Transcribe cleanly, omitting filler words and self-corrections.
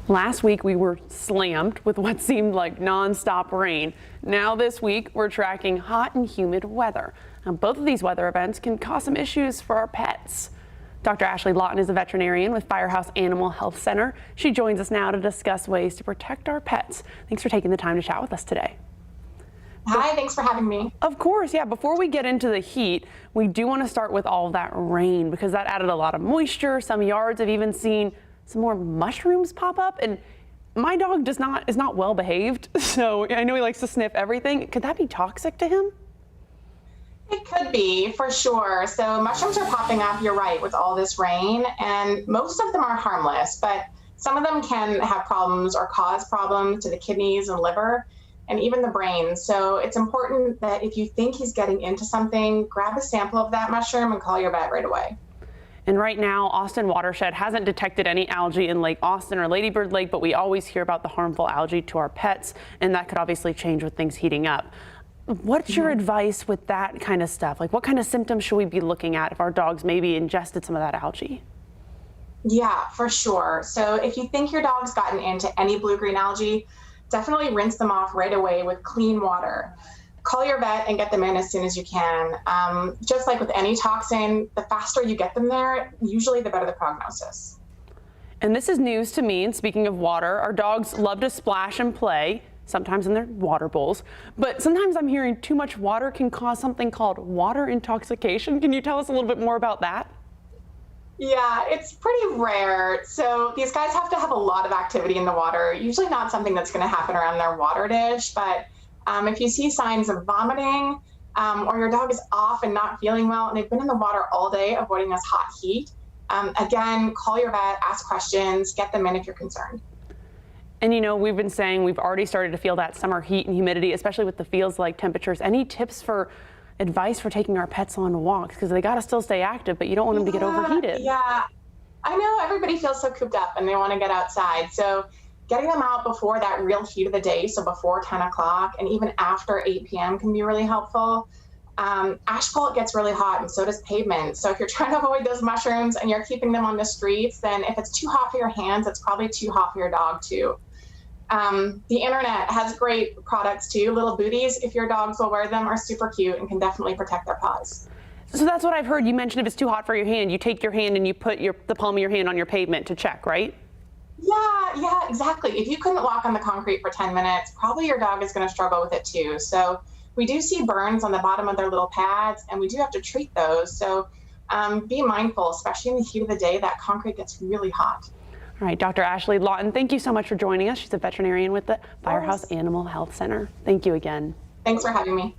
Last week we were slammed with what seemed like nonstop rain. Now this week we're tracking hot and humid weather. Now both of these weather events can cause some issues for our pets. Dr. Ashley Lawton is a veterinarian with Firehouse Animal Health Center. She joins us now to discuss ways to protect our pets. Thanks for taking the time to chat with us today. Hi, thanks for having me. Of course, yeah. Before we get into the heat, we do want to start with all of that rain because that added a lot of moisture. Some yards have even seen some more mushrooms pop up, and my dog is not well behaved, so I know he likes to sniff everything. Could that be toxic to him? It could be, for sure. So mushrooms are popping up, you're right, with all this rain, and most of them are harmless, but some of them can have problems or cause problems to the kidneys and liver and even the brain. So it's important that if you think he's getting into something, grab a sample of that mushroom and call your vet right away. And right now, Austin Watershed hasn't detected any algae in Lake Austin or Lady Bird Lake, but we always hear about the harmful algae to our pets, and that could obviously change with things heating up. What's your advice with that kind of stuff? Like, what kind of symptoms should we be looking at if our dogs maybe ingested some of that algae? Yeah, for sure. So if you think your dog's gotten into any blue-green algae, definitely rinse them off right away with clean water. Call your vet and get them in as soon as you can. Just like with any toxin, the faster you get them there, usually the better the prognosis. And this is news to me. And speaking of water, our dogs love to splash and play, sometimes in their water bowls. But sometimes I'm hearing too much water can cause something called water intoxication. Can you tell us a little bit more about that? Yeah, it's pretty rare. So these guys have to have a lot of activity in the water, usually not something that's going to happen around their water dish, but if you see signs of vomiting or your dog is off and not feeling well and they've been in the water all day avoiding this hot heat, again, call your vet, ask questions, get them in if you're concerned. And you know, we've been saying we've already started to feel that summer heat and humidity, especially with the feels-like temperatures. Any tips for advice for taking our pets on walks? Because they got to still stay active, but you don't want them to get overheated. Yeah, I know everybody feels so cooped up and they want to get outside. So getting them out before that real heat of the day, so before 10 o'clock and even after 8 p.m. can be really helpful. Asphalt gets really hot and so does pavement. So if you're trying to avoid those mushrooms and you're keeping them on the streets, then if it's too hot for your hands, it's probably too hot for your dog too. The internet has great products too. Little booties, if your dogs will wear them, are super cute and can definitely protect their paws. So that's what I've heard. You mentioned if it's too hot for your hand, you take your hand and you put the palm of your hand on your pavement to check, right? Yeah, exactly. If you couldn't walk on the concrete for 10 minutes, probably your dog is going to struggle with it too. So we do see burns on the bottom of their little pads, and we do have to treat those. So be mindful, especially in the heat of the day, that concrete gets really hot. All right, Dr. Ashley Lawton, thank you so much for joining us. She's a veterinarian with the Firehouse Animal Health Center. Thank you again. Thanks for having me.